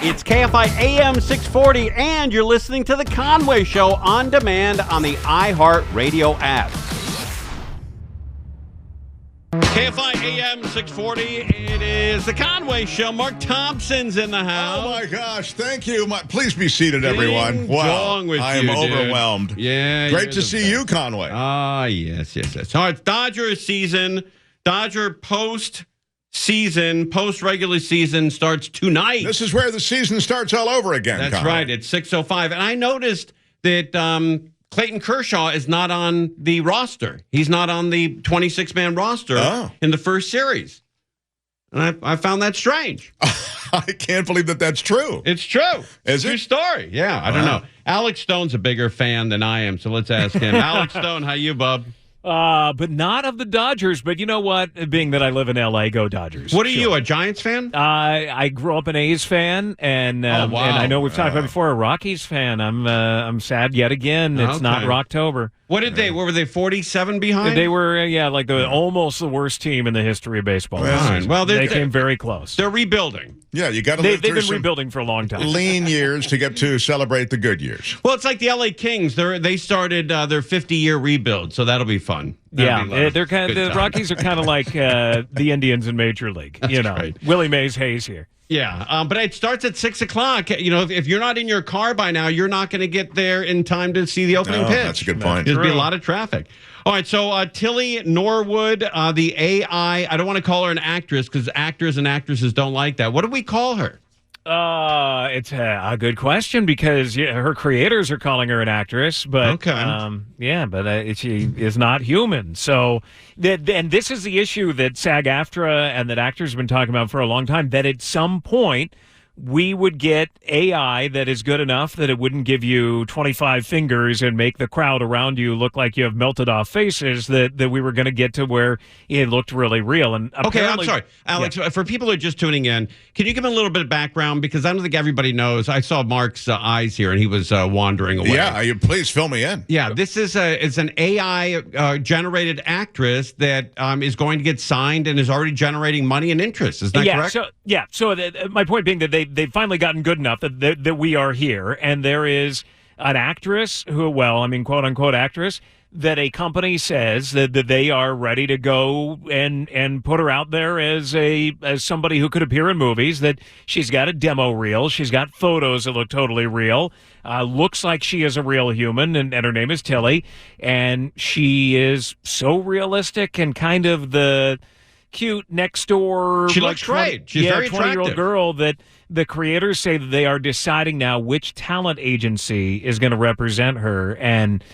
It's KFI AM 640, and you're listening to The Conway Show on demand on the iHeartRadio app. KFI AM 640, it is The Conway Show. Mark Thompson's in the house. Oh, my gosh. Thank you. Please be seated, everyone. Wow. I am overwhelmed. Dude. Yeah. Great to see you, Conway. Yes. So it's Dodger season. Dodger post-season, post-regular season starts tonight. This is where the season starts all over again, That's Conway. right. It's 6:05. And I noticed that Clayton Kershaw is not on the roster. He's not on the 26-man roster in the first series. And I found that strange. I can't believe that that's true. It's true. Is it? True story. Yeah, I don't know. Alex Stone's a bigger fan than I am, so let's ask him. Alex Stone, how you, bub? But not of the Dodgers. But you know what? Being that I live in L.A., go Dodgers. What are you, a Giants fan? I grew up an A's fan, and and I know we've talked about before, a Rockies fan. I'm sad yet again. It's not Rocktober. What did they? What were they? 47 behind? They were like almost the worst team in the history of baseball. Well, they came very close. They're rebuilding. Yeah, you got to. They've been rebuilding for a long time. Lean years to get to celebrate the good years. Well, it's like the LA Kings. They started their 50-year rebuild, so that'll be fun. They're kind of, the Rockies are kind of like the Indians in Major League. That's right. Willie Mays Hayes here. Yeah, but it starts at 6 o'clock. You know, if you're not in your car by now, you're not going to get there in time to see the opening pitch. That's a good point. There'll be a lot of traffic. All right, so Tilly Norwood, the AI, I don't want to call her an actress because actors and actresses don't like that. What do we call her? It's a good question because her creators are calling her an actress, but she is not human. So, and this is the issue that SAG-AFTRA and that actors have been talking about for a long time, that at some point we would get AI that is good enough that it wouldn't give you 25 fingers and make the crowd around you look like you have melted off faces, that we were going to get to where it looked really real. And okay, I'm sorry, Alex, for people who are just tuning in, can you give them a little bit of background? Because I don't think everybody knows. I saw Mark's eyes here and he was wandering away. Yeah, please fill me in. Yeah, this is it's an AI generated actress that is going to get signed and is already generating money and interest. Is that correct? So my point being that they've finally gotten good enough that we are here, and there is an actress who, quote unquote actress, that a company says that they are ready to go and put her out there as somebody who could appear in movies, that she's got a demo reel, she's got photos that look totally real, looks like she is a real human, and her name is Tilly, and she is so realistic and kind of the cute next door. She looks great. She's very attractive. 20-year-old girl that the creators say that they are deciding now which talent agency is going to represent her and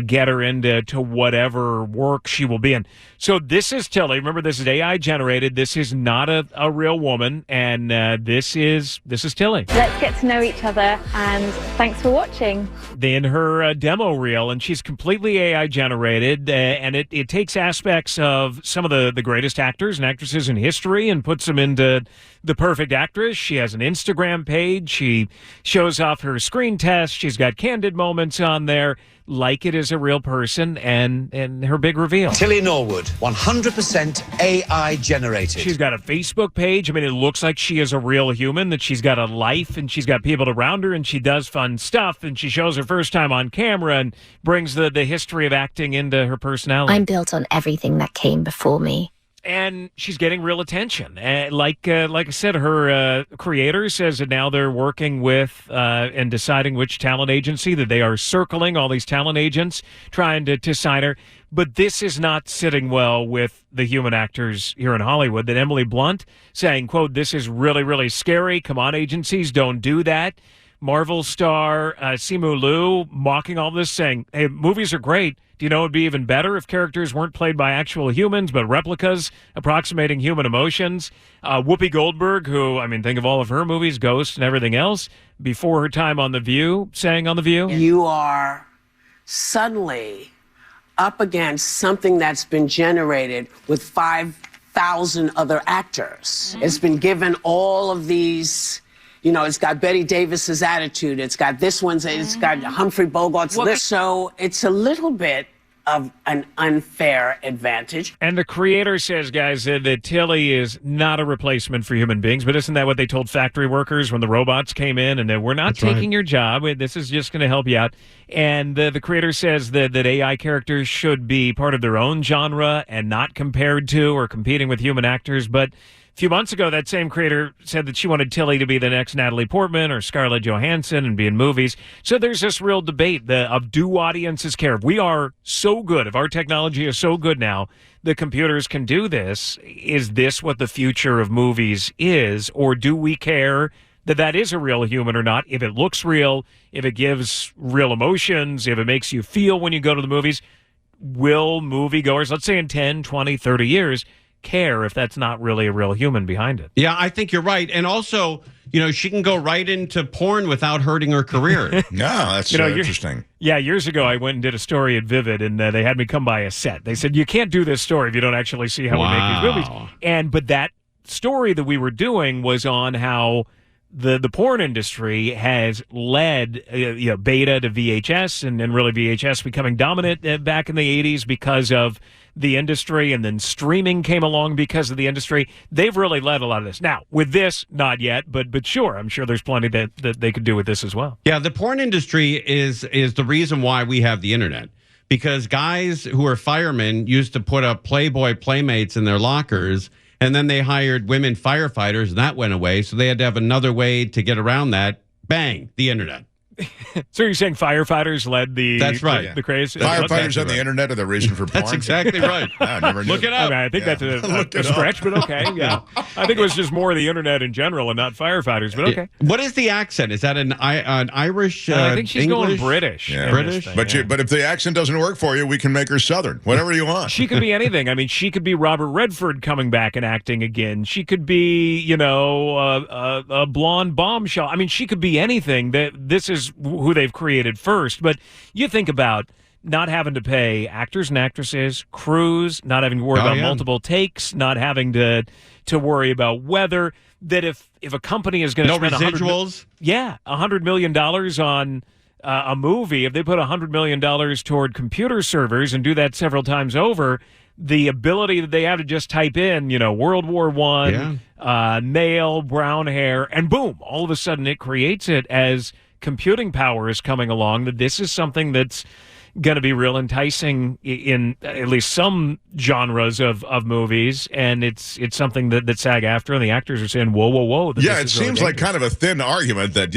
get her into whatever work she will be in. So this is Tilly. Remember, this is AI generated. This is not a real woman, and this is Tilly. Let's get to know each other, and thanks for watching. In her demo reel, and she's completely AI generated, and it takes aspects of some of the greatest actors and actresses in history and puts them into the perfect actress. She has an Instagram page. She shows off her screen test. She's got candid moments on there, like it is a real person, and her big reveal. Tilly Norwood, 100% AI generated. She's got a Facebook page. I mean, it looks like she is a real human, that she's got a life, and she's got people around her, and she does fun stuff, and she shows her first time on camera and brings the history of acting into her personality. I'm built on everything that came before me. And she's getting real attention. Like I said, her creator says that now they're working with and deciding which talent agency, that they are circling all these talent agents, trying to sign her. But this is not sitting well with the human actors here in Hollywood. That Emily Blunt saying, quote, "This is really, really scary. Come on, agencies, don't do that." Marvel star Simu Liu mocking all this, saying, hey, movies are great. Do you know it would be even better if characters weren't played by actual humans, but replicas approximating human emotions? Whoopi Goldberg, who, think of all of her movies, Ghost and everything else, before her time on The View, saying on The View. You are suddenly up against something that's been generated with 5,000 other actors. Mm-hmm. It's been given all of these... it's got Betty Davis's attitude. It's got this one's. It's got Humphrey Bogart's list. So it's a little bit of an unfair advantage. And the creator says, guys, that Tilly is not a replacement for human beings. But isn't that what they told factory workers when the robots came in? And we're not taking your job. This is just going to help you out. And the creator says that AI characters should be part of their own genre and not compared to or competing with human actors. But a few months ago, that same creator said that she wanted Tilly to be the next Natalie Portman or Scarlett Johansson and be in movies. So there's this real debate of do audiences care? If we are so good, if our technology is so good now, the computers can do this, is this what the future of movies is? Or do we care that is a real human or not? If it looks real, if it gives real emotions, if it makes you feel when you go to the movies, will moviegoers, let's say in 10, 20, 30 years, care if that's not really a real human behind it? Yeah, I think you're right. And also, she can go right into porn without hurting her career. Yeah, that's interesting. Yeah, years ago, I went and did a story at Vivid, and they had me come by a set. They said, you can't do this story if you don't actually see how we make these movies. But that story that we were doing was on how the porn industry has led beta to VHS and really VHS becoming dominant back in the 80s because of the industry, and then streaming came along because of the industry. They've really led a lot of this. Now, with this, not yet, but sure, I'm sure there's plenty that they could do with this as well. Yeah, the porn industry is the reason why we have the internet. Because guys who are firemen used to put up Playboy Playmates in their lockers, and then they hired women firefighters, and that went away. So they had to have another way to get around that. Bang, the internet. So you're saying firefighters led the That's right. the craze? Firefighters on the internet are the reason for porn? That's exactly right. I never knew. Look it up. I think that's a stretch, but okay. Yeah, I think it was just more the internet in general and not firefighters, but okay. What is the accent? Is that an Irish? I think she's English? going British. Yeah. British. But if the accent doesn't work for you, we can make her Southern. Whatever you want. She could be anything. I mean, she could be Robert Redford coming back and acting again. She could be, a blonde bombshell. I mean, she could be anything. This is who they've created first. But you think about not having to pay actors and actresses, crews, not having to worry about multiple takes, not having to worry about weather. That if a company is going to spend residuals, $100 million on a movie, if they put $100 million toward computer servers and do that several times over, the ability that they have to just type in, World War I, male, brown hair, and boom, all of a sudden it creates it as computing power is coming along, that this is something that's going to be real enticing in at least some genres of movies, and it's something that SAG-AFTRA and the actors are saying, whoa. Yeah, it seems like kind of a thin argument that,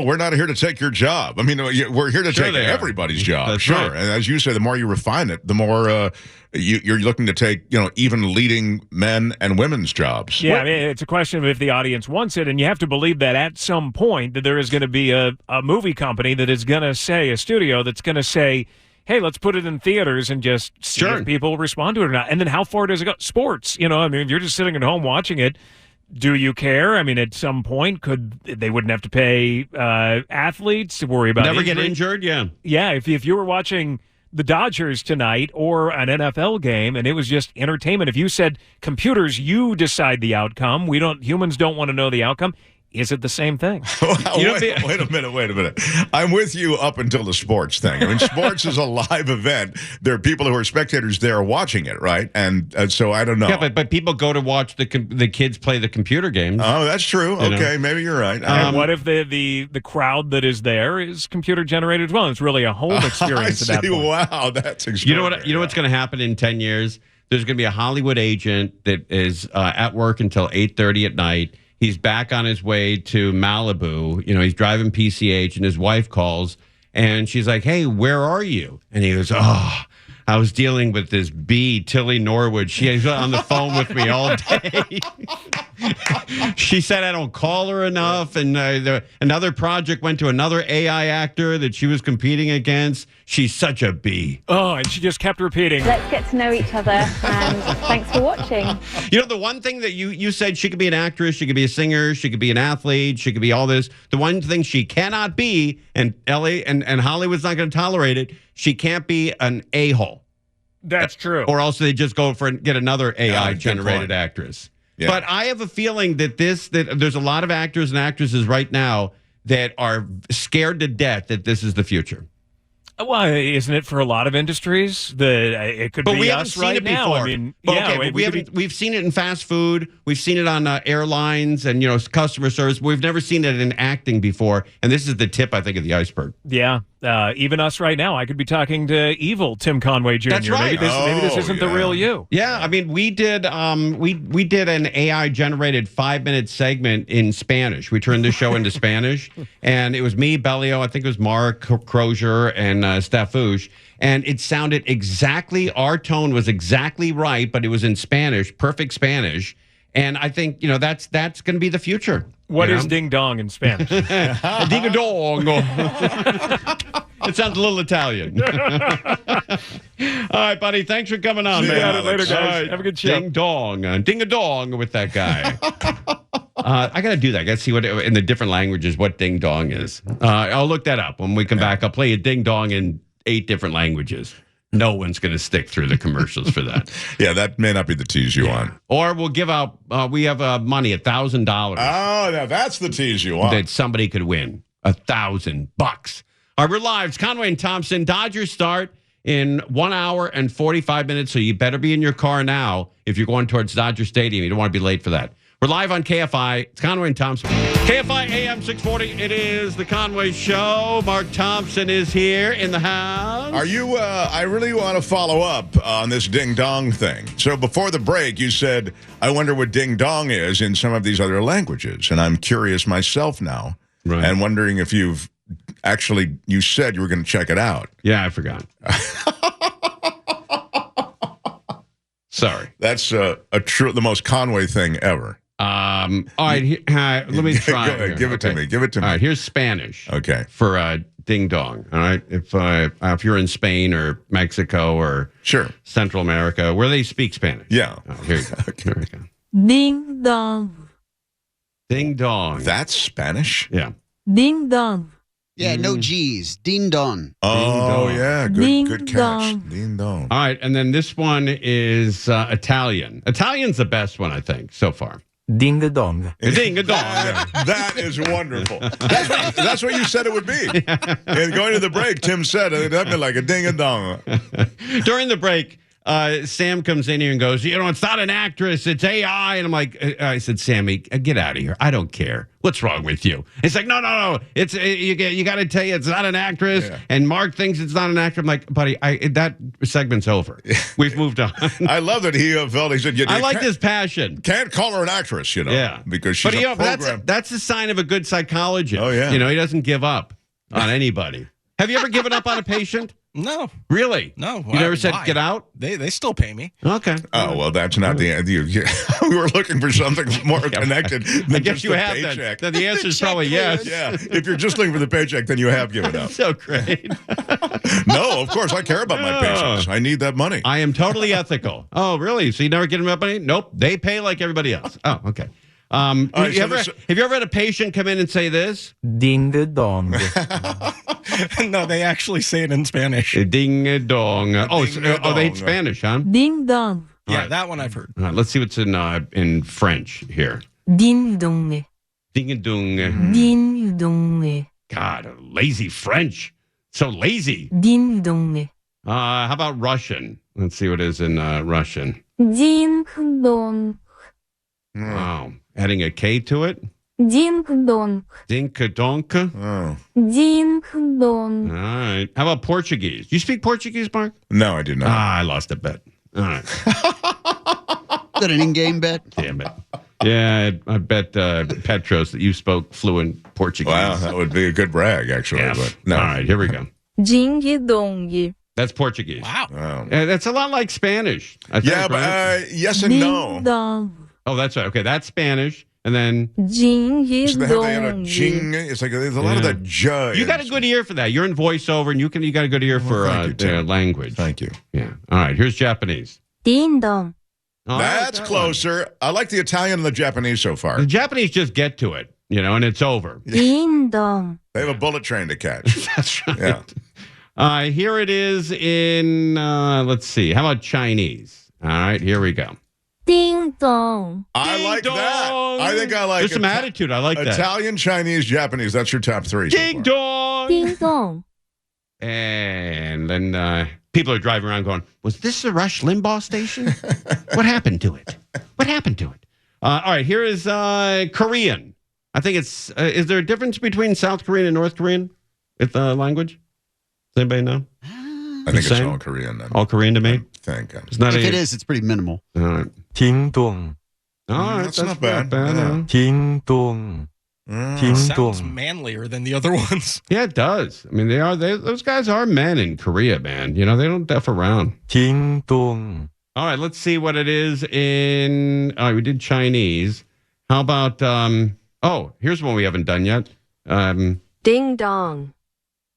we're not here to take your job. I mean, we're here to take everybody's job. That's sure. Right. And as you say, the more you refine it, the more you're looking to take, even leading men and women's jobs. Yeah, I mean, it's a question of if the audience wants it, and you have to believe that at some point that there is going to be a movie company that is going to say, a studio that's going to say, hey, let's put it in theaters and just see if people respond to it or not. And then how far does it go? Sports, if you're just sitting at home watching it, do you care? I mean, at some point, they wouldn't have to pay athletes to worry about never injury. get injured? Yeah. Yeah, if you were watching the Dodgers tonight or an NFL game and it was just entertainment, if you said, computers, you decide the outcome, humans don't want to know the outcome, is it the same thing? Wait a minute. I'm with you up until the sports thing. I mean, sports is a live event. There are people who are spectators there watching it, right? And so I don't know. Yeah, but people go to watch the kids play the computer games. Oh, that's true. Okay, maybe you're right. And what if the crowd that is there is computer generated as well? It's really a home experience at that point. Wow, that's extraordinary. You know what's going to happen in 10 years? There's going to be a Hollywood agent that is at work until 8:30 at night. He's back on his way to Malibu. He's driving PCH, and his wife calls, and she's like, hey, where are you? And he goes, I was dealing with this bee, Tilly Norwood. She's on the phone with me all day. She said I don't call her enough. And another project went to another AI actor that she was competing against. She's such a bee. Oh, and she just kept repeating. Let's get to know each other, and thanks for watching. The one thing that you said, she could be an actress, she could be a singer, she could be an athlete, she could be all this. The one thing she cannot be, and LA and Hollywood's not going to tolerate it, she can't be an a-hole. That's true. Or else they just go get another AI-generated actress. Yeah. But I have a feeling that there's a lot of actors and actresses right now that are scared to death that this is the future. Well, isn't it for a lot of industries? It could be us right now. Before. I mean, we've seen it in fast food. We've seen it on airlines and customer service. We've never seen it in acting before, and this is the tip, I think, of the iceberg. Yeah, even us right now. I could be talking to evil Tim Conway Jr. That's right. Maybe this isn't the real you. Yeah, I mean, we did we did an AI generated 5-minute segment in Spanish. We turned this show into Spanish, and it was me, Bellio, I think it was Mark Crozier, and Stafouche, and it sounded exactly, our tone was exactly right, but it was in Spanish, perfect Spanish, and I think that's going to be the future. What is ding dong in Spanish? Ding a dong. It sounds a little Italian. All right, buddy. Thanks for coming on, man. Yeah, later, guys. Right. Have a good show. Ding dong. Ding a dong with that guy. I got to do that. I got to see what in the different languages what ding dong is. I'll look that up when we come back. I'll play a ding dong in 8 different languages. No one's going to stick through the commercials for that. Yeah, that may not be the tease you want. Or we'll give out, we have money, $1,000. Oh, now that's the tease you want. That somebody could win $1,000. All right, we're live. It's Conway and Thompson. Dodgers start in 1 hour and 45 minutes, so you better be in your car now if you're going towards Dodger Stadium. You don't want to be late for that. We're live on KFI. It's Conway and Thompson. KFI AM 640. It is the Conway Show. Mark Thompson is here in the house. Are you, I really want to follow up on this ding-dong thing. So before the break, you said, I wonder what ding-dong is in some of these other languages. And I'm curious myself now. Right. And wondering if you said you were going to check it out. Yeah, I forgot. Sorry. That's the most Conway thing ever. All right, let me try. Go ahead, give it to me. Give it to me. All right, here's Spanish. Okay. For ding dong. All right, if you're in Spain or Mexico or Central America where they speak Spanish. Yeah. Here you go. Okay. Here we go. Ding dong. Ding dong. That's Spanish? Yeah. Ding dong. Yeah, no G's. Ding dong. Oh, yeah. Good catch. Dong. Ding dong. All right, and then this one is Italian. Italian's the best one, I think, so far. Dinga dong. Ding a dong. That is wonderful. That's what you said it would be. And going to the break, Tim said that'd be like a ding a dong. During the break, Sam comes in here and goes, it's not an actress, it's AI. And I'm like, I said, Sammy, get out of here. I don't care. What's wrong with you? It's like, no. It's you got to tell you it's not an actress. Yeah. And Mark thinks it's not an actor. I'm like, buddy, that segment's over. We've moved on. I love that he felt, he said, I like this passion. Can't call her an actress, Yeah. Because she's a program. That's a sign of a good psychologist. Oh, yeah. He doesn't give up on anybody. Have you ever given up on a patient? No. Really? No. You never said get out? They still pay me. Okay. Oh, well, that's not the answer. We were looking for something more connected than I guess just you the have paycheck. that. The answer is probably yes. Yeah. If you're just looking for the paycheck, then you have given up. So great. No, of course. I care about my patients. I need that money. I am totally ethical. Oh, really? So you never get them up money? Nope. They pay like everybody else. Oh, okay. Have you ever had a patient come in and say this? Dinga dong. No, they actually say it in Spanish. Ding a dong. They hate Spanish, huh? Ding dong. Yeah, right. that one I've heard. All right, let's see what's in French here. Ding dong. Ding a dong. Ding dong. God, lazy French. So lazy. Ding dong. How about Russian? Let's see what it is in Russian. Ding dong. Wow. Adding a K to it? Ding dong. Dinka-donka? Oh. Ding dong. All right. How about Portuguese? Do you speak Portuguese, Mark? No, I do not. I lost a bet. All right. Is that an in-game bet? Damn it. Yeah, I bet Petros that you spoke fluent Portuguese. Wow, that would be a good brag, actually. Yeah. But no. All right, here we go. Ding dong. That's Portuguese. Wow. That's a lot like Spanish. I think, Yeah, but right? yes and no. Ding dong. Oh, that's right. Okay, that's Spanish. And then Ding So they have a dong. ching. It's like there's a lot of that j. you got a good ear for that. You're in voiceover, and you got a good ear for thank you, Tim. language. Thank you. Yeah. All right. Here's Japanese. Ding dong. Oh, That's that closer. I like the Italian and the Japanese so far. one. The Japanese just get to it, and it's over. Ding dong. They have a bullet train to catch. That's right. Yeah. Here it is in. Let's see. How about Chinese? All right. Here we go. Ding dong. I like that. I think I like There's some attitude. I like that. Italian, Chinese, Japanese. That's your top three. Ding dong. Ding dong. And then people are driving around going, was this the Rush Limbaugh station? What happened to it? What happened to it? All right, here is Korean. I think it's, is there a difference between South Korean and North Korean with language? Does anybody know? I think it's all Korean then. All Korean to me? Thank It's not if it is, it's pretty minimal. All right. Ding dong. All right, that's not bad. Yeah. Ding dong. Ding Sounds dong. manlier than the other ones. Yeah, it does. I mean, those guys are men in Korea, man. You know, they don't duff around. Ding dong. All right, let's see what it is in. All right, we did Chinese. How about? Here's one we haven't done yet. Ding dong.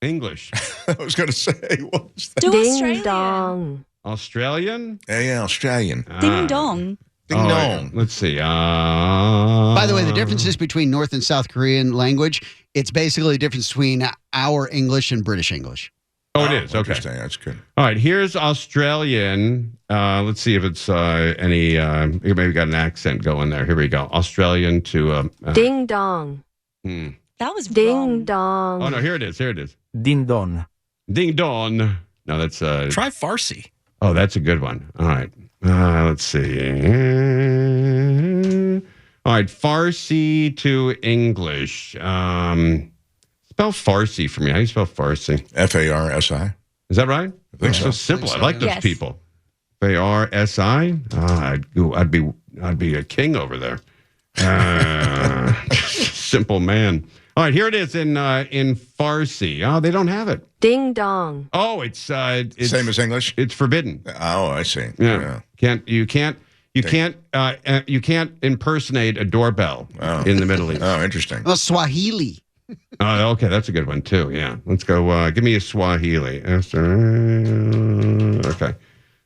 English. I was going to say, what was that? Ding dong. Australian. Yeah, Australian. Ding dong. Ding dong. Let's see. By the way, the differences between North and South Korean language, it's basically the difference between our English and British English. Oh, it is. Okay. Interesting. That's good. All right, here's Australian. Let's see if it's any. You maybe got an accent going there. Here we go. Australian to. Ding dong. That was Ding wrong. dong. Oh no, here it is. Here it is. Ding dong. Ding dong. No, that's Try Farsi. Oh, that's a good one. All right. Let's see. All right, Farsi to English. Spell Farsi for me. How do you spell Farsi? Farsi. Is that right? I think so. so. Simple. I think I like so, those yes. people. Farsi. I'd be a king over there. Simple man. All right, here it is in Farsi. Oh, they don't have it. Ding dong. Oh, it's Same as English? It's forbidden. Oh, I see. Yeah. You can't impersonate a doorbell in the Middle East. Oh, interesting. Well, Swahili. Oh, okay, that's a good one too. Yeah, let's go. Give me a Swahili. Okay,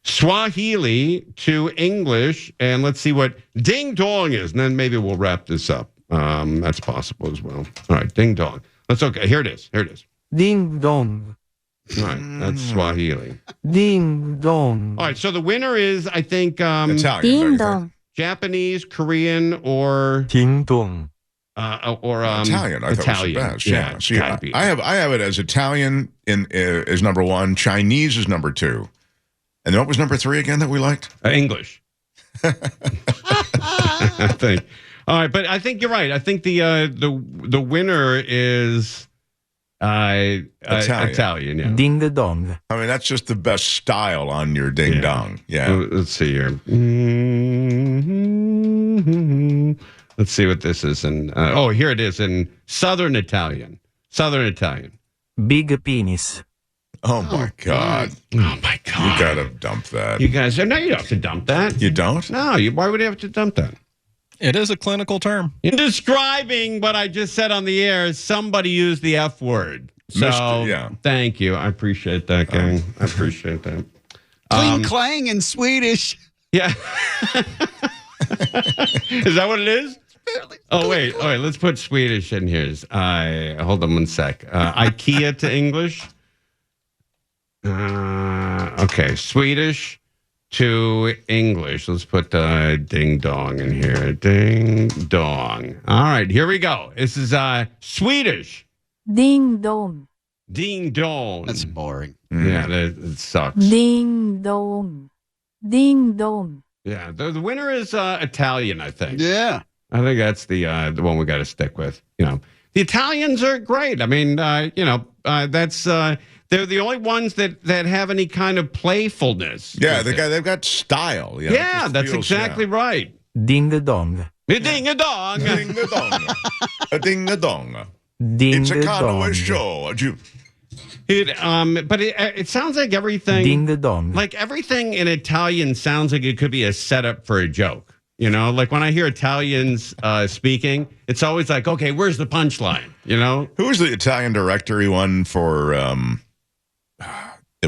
Swahili to English, and let's see what ding dong is, and then maybe we'll wrap this up. That's possible as well. All right, ding dong. Okay. Here it is. Ding dong. All right, that's Swahili. Ding dong. All right, so the winner is, I think, Italian. Ding dong. Japanese, Korean, or Ding dong. Italian. I thought was the best. Yeah, See, gotta be. I have it as Italian is number one. Chinese is number two. And what was number three again that we liked? English. I think. All right, but I think you're right. I think the winner is Italian. Yeah. Ding dong. I mean, that's just the best style on your ding dong. Yeah. Let's see here. Let's see what this is in. Here it is in Southern Italian. Big penis. Oh my God. Oh my God. You gotta dump that. You guys, no, you don't have to dump that. You don't? No, why would you have to dump that? It is a clinical term. In describing what I just said on the air, somebody used the F word. So, yeah. Thank you. I appreciate that, gang. I appreciate that. Kling clang in Swedish. Yeah. Is that what it is? Oh, wait. All right, let's put Swedish in here. Hold on one sec. IKEA to English. Okay, Swedish to English. Let's put ding dong in here. Ding dong. All right, here we go. This is Swedish. Ding dong. Ding dong. That's boring. Yeah, it sucks. Ding dong. Ding dong. Yeah, the winner is Italian, I think. Yeah. I think that's the one we got to stick with. You know, the Italians are great. I mean, that's they're the only ones that have any kind of playfulness. Yeah, they've got style. You know, Yeah, that's exactly right. Ding dong. Ding a dong. Ding a dong. A ding a dong. Ding It's a kind of a dong. show. But it sounds like everything. Ding dong. Like everything in Italian sounds like it could be a setup for a joke. You know, like when I hear Italians speaking, it's always like, okay, where's the punchline? You know, Who was the Italian director he won for A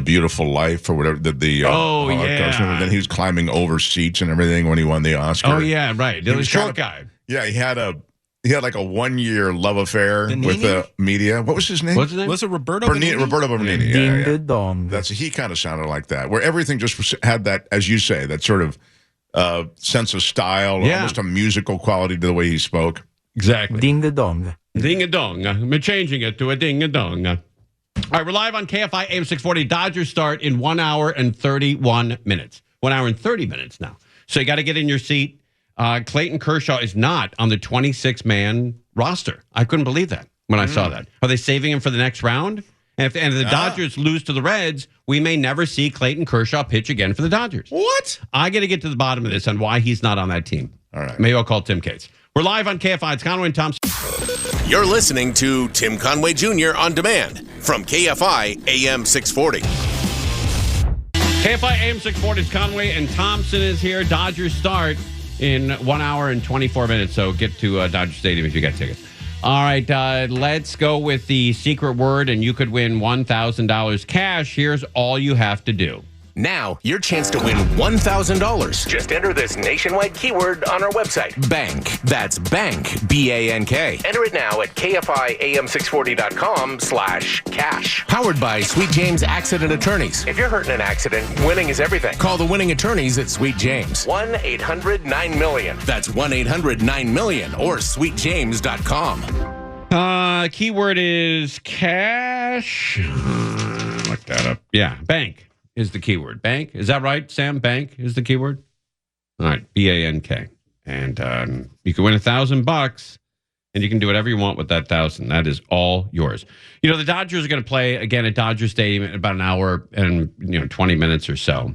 Beautiful Life or whatever? The Holocaust. yeah. Then he was climbing over seats and everything when he won the Oscar. Oh yeah, right. The was short kind guy. Yeah, he had like a 1 year love affair with the media. What was his name? What's his name? Was it Roberto Bernini? Benigni? Roberto Bernini. Ding Yeah. dong. He kind of sounded like that, where everything just had that, as you say, that sort of sense of style, almost a musical quality to the way he spoke. Exactly. Ding dong. Ding a dong. I'm changing it to a ding a dong. All right, we're live on KFI AM 640. Dodgers start in 1 hour and 31 minutes. 1 hour and 30 minutes now. So you got to get in your seat. Clayton Kershaw is not on the 26-man roster. I couldn't believe that when I saw that. Are they saving him for the next round? And if the Dodgers lose to the Reds, we may never see Clayton Kershaw pitch again for the Dodgers. What? I got to get to the bottom of this on why he's not on that team. All right. Maybe I'll call Tim Cates. We're live on KFI. It's Conway and Thompson. You're listening to Tim Conway Jr. on demand from KFI AM 640. KFI AM 640. It's Conway and Thompson is here. Dodgers start in 1 hour and 24 minutes. So get to Dodger Stadium if you got tickets. All right, let's go with the secret word, and you could win $1,000 cash. Here's all you have to do. Now, your chance to win $1,000. Just enter this nationwide keyword on our website, bank. That's bank, B-A-N-K. Enter it now at KFIAM640.com/cash. Powered by Sweet James Accident Attorneys. If you're hurt in an accident, winning is everything. Call the winning attorneys at Sweet James. 1-800-9-MILLION. That's 1-800-9-MILLION or sweetjames.com. Keyword is cash. Look that up. Yeah, bank is the keyword. Bank. Is that right, Sam? Bank is the keyword? All right, B-A-N-K. And you can win $1,000, and you can do whatever you want with that $1,000. That is all yours. You know, the Dodgers are going to play again at Dodger Stadium in about an hour and 20 minutes or so.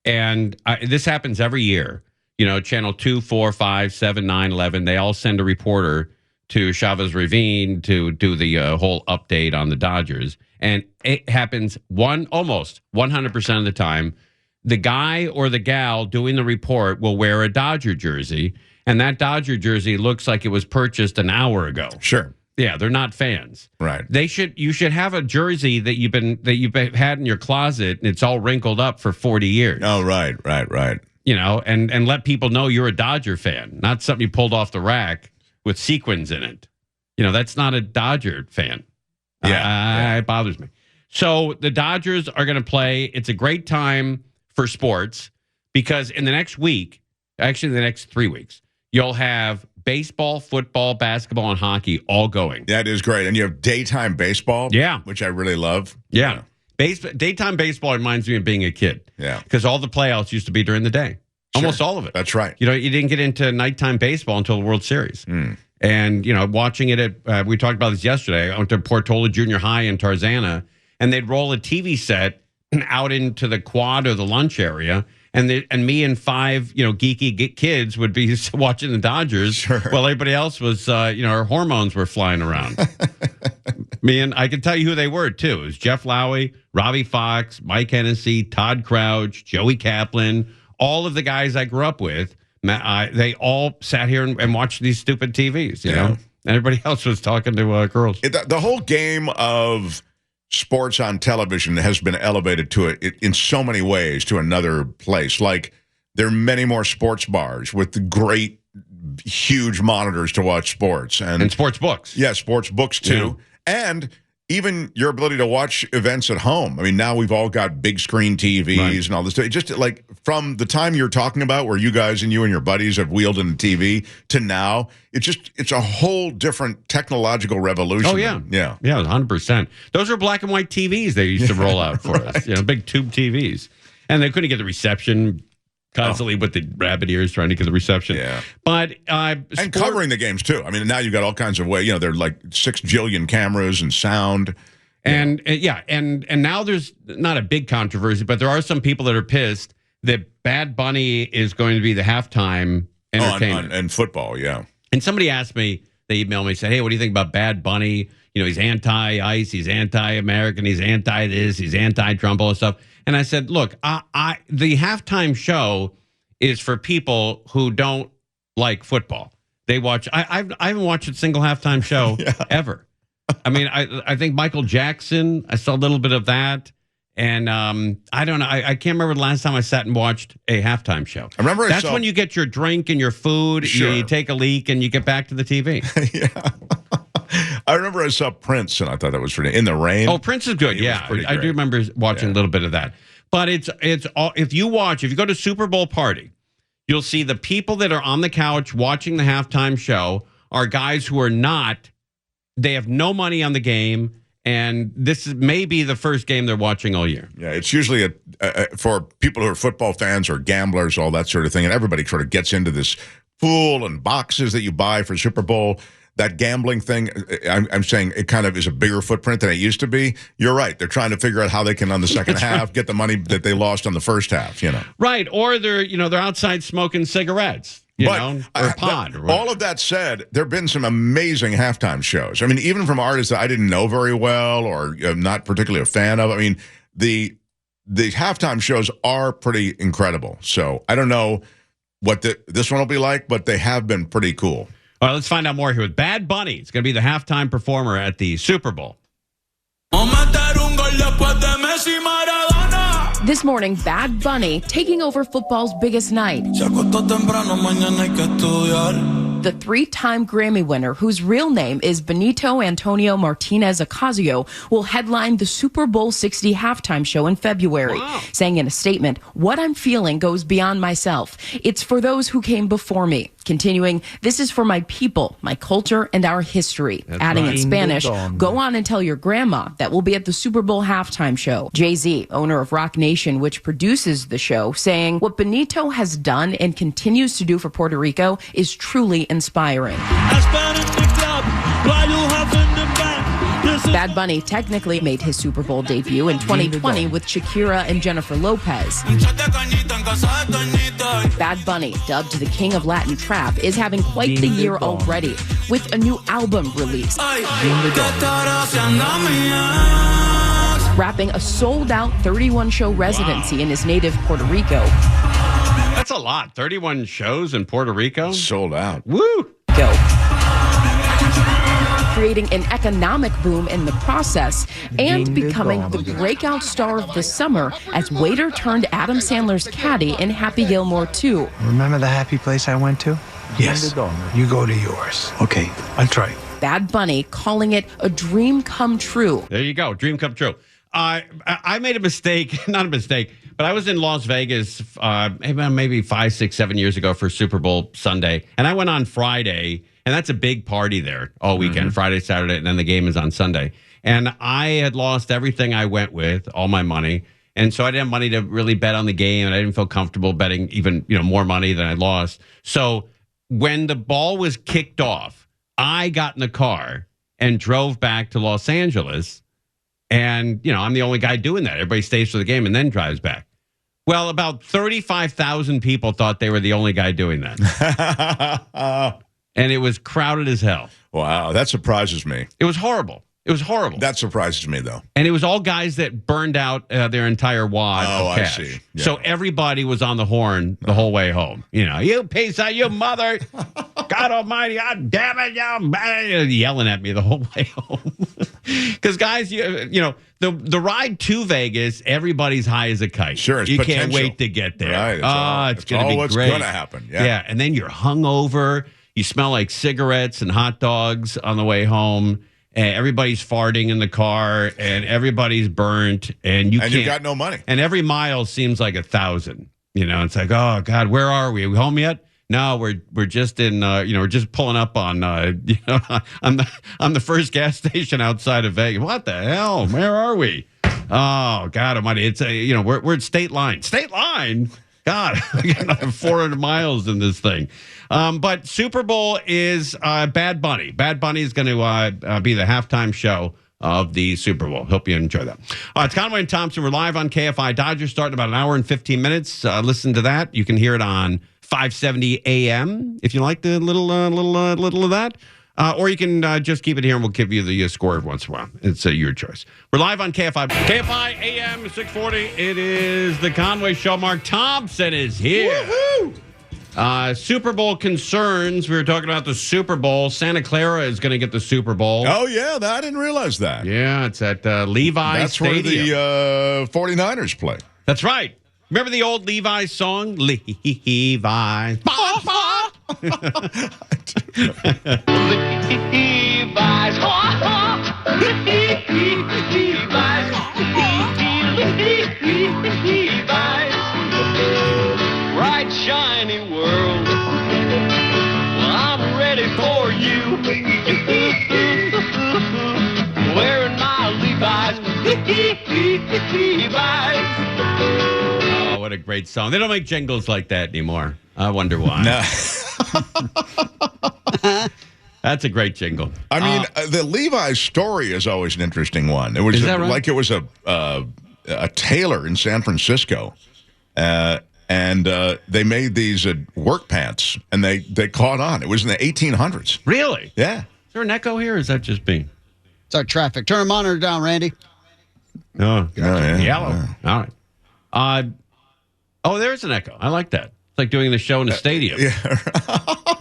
And this happens every year. You know, Channel 2, 4, 5, 7, 9, 11, they all send a reporter to Chavez Ravine to do the whole update on the Dodgers. And it happens almost 100% of the time. The guy or the gal doing the report will wear a Dodger jersey, and that Dodger jersey looks like it was purchased an hour ago. Sure. Yeah, they're not fans. Right. You should have a jersey that you've had in your closet, and it's all wrinkled up for 40 years. Oh, right. You know, and let people know you're a Dodger fan, not something you pulled off the rack with sequins in it. You know, that's not a Dodger fan. Yeah. It bothers me. So the Dodgers are going to play. It's a great time for sports because in the next week, actually the next 3 weeks, you'll have baseball, football, basketball, and hockey all going. That is great. And you have daytime baseball, which I really love. Yeah. Daytime baseball reminds me of being a kid. Yeah. Because all the playouts used to be during the day. Almost all of it. That's right. You know, you didn't get into nighttime baseball until the World Series. And, you know, watching it at, we talked about this yesterday. I went to Portola Junior High in Tarzana, and they'd roll a TV set out into the quad or the lunch area. And me and 5, geeky kids would be watching the Dodgers while everybody else was, our hormones were flying around. I can tell you who they were, too. It was Jeff Lowy, Robbie Fox, Mike Hennessy, Todd Crouch, Joey Kaplan, all of the guys I grew up with. They all sat here and watched these stupid TVs, you know? And everybody else was talking to girls. The whole game of sports on television has been elevated to in so many ways to another place. Like, there are many more sports bars with great, huge monitors to watch sports. And sports books. Yeah, sports books, too. Yeah. And even your ability to watch events at home. I mean, now we've all got big screen TVs and all this stuff. Just like from the time you're talking about where you and your buddies have wheeled in a TV to now, it's a whole different technological revolution. Oh, yeah. Yeah, 100%. Those were black and white TVs they used to roll out for us, big tube TVs. And they couldn't get the reception constantly with the rabbit ears trying to get the reception. Yeah. But and covering the games too. I mean, now you've got all kinds of ways. There are like 6 jillion cameras and sound. And now there's not a big controversy, but there are some people that are pissed that Bad Bunny is going to be the halftime entertainment. And football, yeah. And somebody asked me, they emailed me, said, hey, what do you think about Bad Bunny? He's anti-ICE, he's anti-American, he's anti-this, he's anti-Trump, all this stuff. And I said, look, the halftime show is for people who don't like football. They watch. I haven't watched a single halftime show ever. I mean, I think Michael Jackson. I saw a little bit of that, and I don't know. I can't remember the last time I sat and watched a halftime show. I remember that's when you get your drink and your food. Sure. You take a leak and you get back to the TV. Yeah. I remember I saw Prince, and I thought that was pretty. In the Rain. Oh, Prince is good. Yeah, I do remember watching a little bit of that. But it's all, if you go to Super Bowl party, you'll see the people that are on the couch watching the halftime show are guys who are not. They have no money on the game, And this is maybe the first game they're watching all year. Yeah, it's usually for people who are football fans or gamblers, all that sort of thing. And everybody sort of gets into this pool and boxes that you buy for Super Bowl. That gambling thing, I'm saying it kind of is a bigger footprint than it used to be. You're right. They're trying to figure out how they can, on the second half, get the money that they lost on the first half, Right. Or they're outside smoking cigarettes. Or pot. Or all of that said, there have been some amazing halftime shows. I mean, even from artists that I didn't know very well or am not particularly a fan of. I mean, the halftime shows are pretty incredible. So I don't know what this one will be like, but they have been pretty cool. All right, let's find out more here with Bad Bunny. It's going to be the halftime performer at the Super Bowl. This morning, Bad Bunny taking over football's biggest night. The three-time Grammy winner, whose real name is Benito Antonio Martinez Ocasio, will headline the Super Bowl 60 halftime show in February, saying in a statement, "What I'm feeling goes beyond myself. It's for those who came before me." Continuing, "This is for my people, my culture, and our history." Adding in Spanish, "Go on and tell your grandma that we'll be at the Super Bowl halftime show." Jay-Z, owner of Rock Nation, which produces the show, saying, "What Benito has done and continues to do for Puerto Rico is truly inspiring." Bad Bunny technically made his Super Bowl debut in 2020 with Shakira and Jennifer Lopez. Bad Bunny, dubbed the King of Latin Trap, is having quite the year already with a new album release. Wrapping a sold-out 31-show residency in his native Puerto Rico. That's a lot. 31 shows in Puerto Rico? Sold out. Woo! Go. Creating an economic boom in the process and becoming the breakout star of the summer as waiter turned Adam Sandler's caddy in Happy Gilmore 2. Remember the happy place I went to? Yes. You go to yours. Okay, I'll try. Bad Bunny calling it a dream come true. There you go. Dream come true. I made a mistake, not a mistake, but I was in Las Vegas maybe 5, 6, 7 years ago for Super Bowl Sunday. And I went on Friday, and that's a big party there all weekend, Friday, Saturday, and then the game is on Sunday. And I had lost everything I went with, all my money. And so I didn't have money to really bet on the game, and I didn't feel comfortable betting even more money than I lost. So when the ball was kicked off, I got in the car and drove back to Los Angeles. And, I'm the only guy doing that. Everybody stays for the game and then drives back. Well, about 35,000 people thought they were the only guy doing that. And it was crowded as hell. Wow, that surprises me. It was horrible. It was horrible. That surprises me, though. And it was all guys that burned out their entire wad of cash. I see. Yeah. So everybody was on the horn the whole way home. You piece of you mother. God almighty, God damn it, yelling at me the whole way home. Because guys, the ride to Vegas, everybody's high as a kite. Sure, it's you potential. Can't wait to get there. Right, it's going to be what's great. going to happen. Yeah, and then you're hungover. You smell like cigarettes and hot dogs on the way home. And everybody's farting in the car, and everybody's burnt, and you got no money. And every mile seems like 1,000. It's like, oh God, where are we? Are we home yet? No, we're just in. We're just pulling up on on the first gas station outside of Vegas. What the hell? Where are we? Oh God Almighty! It's we're at State Line. State Line. God, I got another 400 miles in this thing. But Super Bowl is Bad Bunny. Bad Bunny is going to be the halftime show of the Super Bowl. Hope you enjoy that. It's Conway and Thompson. We're live on KFI Dodgers starting about an hour and 15 minutes. Listen to that. You can hear it on 570 AM if you like the little of that. Or you can just keep it here and we'll give you the score every once in a while. It's your choice. We're live on KFI. KFI AM 640. It is the Conway Show. Mark Thompson is here. Woohoo! Super Bowl concerns. We were talking about the Super Bowl. Santa Clara is going to get the Super Bowl. Oh, yeah. I didn't realize that. Yeah, it's at Levi's Stadium. That's where the 49ers play. That's right. Remember the old Levi's song? Levi's. Bright, shiny world. Well, I'm ready for you. Wearing my Oh, what a great song. They don't make jingles like that anymore. I wonder why. No. That's a great jingle. I mean, the Levi's story is always an interesting one. It was like it was a tailor in San Francisco, and they made these work pants, and they caught on. It was in the 1800s. Really? Yeah. Is there an echo here, or is that just me? It's our traffic. Turn the monitor down, Randy. Oh, yeah. Yellow. All right. Oh, there's an echo. I like that. It's like doing the show in a stadium.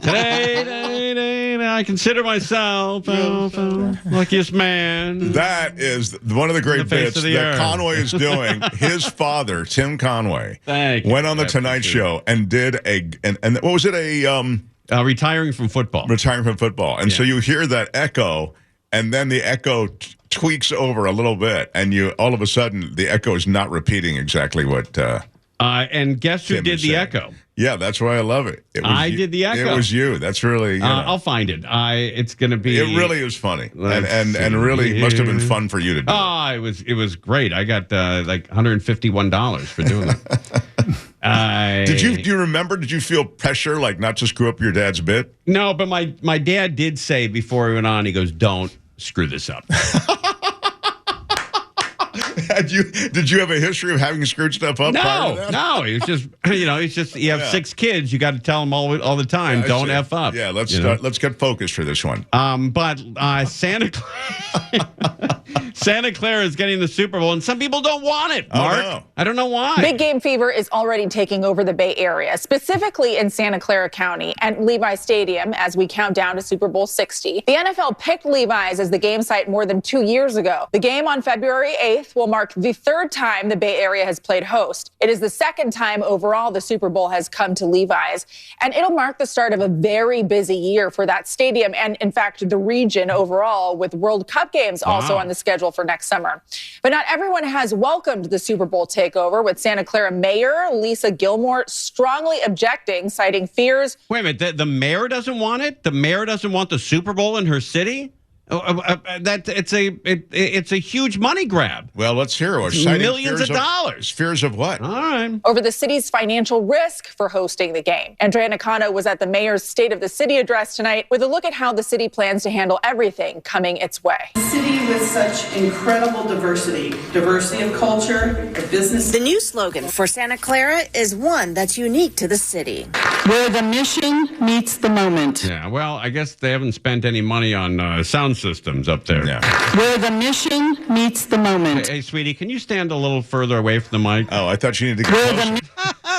Today, I consider myself luckiest man. That is one of the great bits that Conway is doing. His father, Tim Conway, went on the Tonight Show and did and what was it? Retiring from football. Retiring from football. And so you hear that echo, and then the echo tweaks over a little bit, and all of a sudden the echo is not repeating exactly what. And guess who did the echo? Yeah, that's why I love it. I did the echo. It was you. That's really. I'll find it. It's going to be. It really is funny, and really must have been fun for you to do. Oh, it was great. I got like $151 for doing it. Do you remember? Did you feel pressure, like not to screw up your dad's bit? No, but my dad did say before he went on, he goes, "Don't screw this up." Did you have a history of having screwed stuff up? No. It was just it's just you have 6 kids. You got to tell them all the time. Don't F up. Yeah, let's get focused for this one. But Santa Clara is getting the Super Bowl, and some people don't want it. Mark, no. I don't know why. Big game fever is already taking over the Bay Area, specifically in Santa Clara County and Levi Stadium as we count down to Super Bowl 60. The NFL picked Levi's as the game site more than 2 years ago. The game on February 8th will mark the 3rd time the Bay Area has played host. It is the 2nd time overall the Super Bowl has come to Levi's, and it'll mark the start of a very busy year for that stadium and, in fact, the region overall, with World Cup games also on the schedule for next summer. But not everyone has welcomed the Super Bowl takeover, with Santa Clara Mayor Lisa Gilmore strongly objecting, citing fears. Wait a minute, the mayor doesn't want it? The mayor doesn't want the Super Bowl in her city? It's a huge money grab. Well, let's hear it. Millions of dollars. Fears of what? All right. Over the city's financial risk for hosting the game. Andrea Nakano was at the mayor's State of the City address tonight with a look at how the city plans to handle everything coming its way. A city with such incredible diversity of culture, of business. The new slogan for Santa Clara is one that's unique to the city. Where the mission meets the moment. Yeah, well, I guess they haven't spent any money on sound systems up there. Yeah. Where the mission meets the moment. Hey, sweetie, can you stand a little further away from the mic? Oh, I thought she needed to get closer.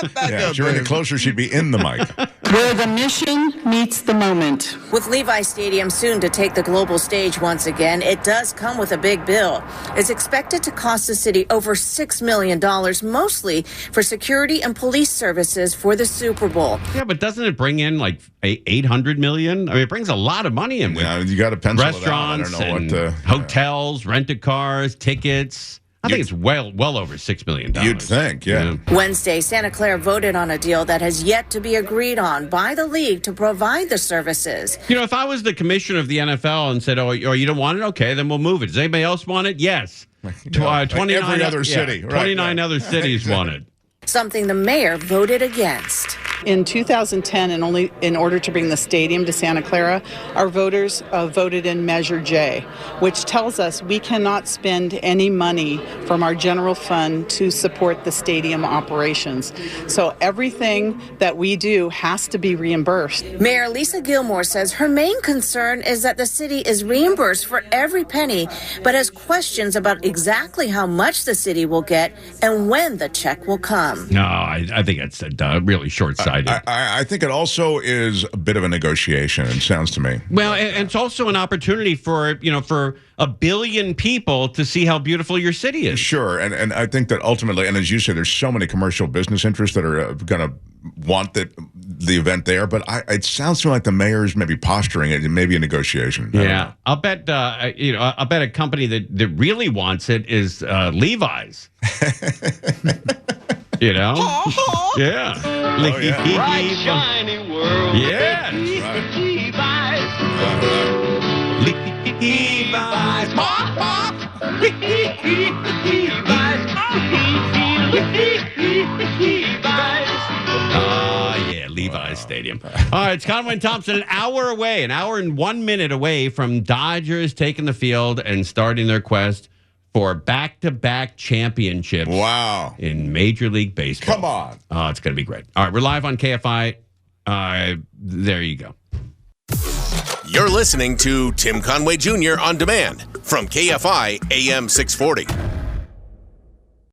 If she were any closer, she'd be in the mic. Where the mission meets the moment. With Levi Stadium soon to take the global stage once again, it does come with a big bill. It's expected to cost the city over $6 million, mostly for security and police services for the Super Bowl. Yeah, but doesn't it bring in like $800 million? I mean, it brings a lot of money in. With you got to pencil restaurants it out. I don't know and hotels, rented cars, tickets. I think it's well over $6 million. You'd think, yeah. Wednesday, Santa Clara voted on a deal that has yet to be agreed on by the league to provide the services. You know, if I was the commissioner of the NFL and said, oh, you don't want it? Okay, then we'll move it. Does anybody else want it? Yes. 29 every other city. 29 other cities want it. Something the mayor voted against. In 2010, and only in order to bring the stadium to Santa Clara, our voters voted in Measure J, which tells us we cannot spend any money from our general fund to support the stadium operations. So everything that we do has to be reimbursed. Mayor Lisa Gilmore says her main concern is that the city is reimbursed for every penny, but has questions about exactly how much the city will get and when the check will come. No, I think it's really short-sighted. I think it also is a bit of a negotiation, it sounds to me. Well, and it's also an opportunity for a billion people to see how beautiful your city is. Sure, and I think that ultimately, and as you say, there's so many commercial business interests that are going to want the event there, but it sounds to me like the mayor's maybe posturing it and maybe a negotiation. Yeah, I'll bet I'll bet a company that really wants it is Levi's. Yeah. Oh, yeah. Bright, shiny world. Yes. Levi's. Levi's. All right, it's Conway and Thompson, an hour and 1 minute away from Dodgers taking the field and starting their quest for back-to-back championships. Wow. In Major League Baseball. Come on. Oh, it's going to be great. All right, we're live on KFI. There you go. You're listening to Tim Conway Jr. on demand from KFI AM 640.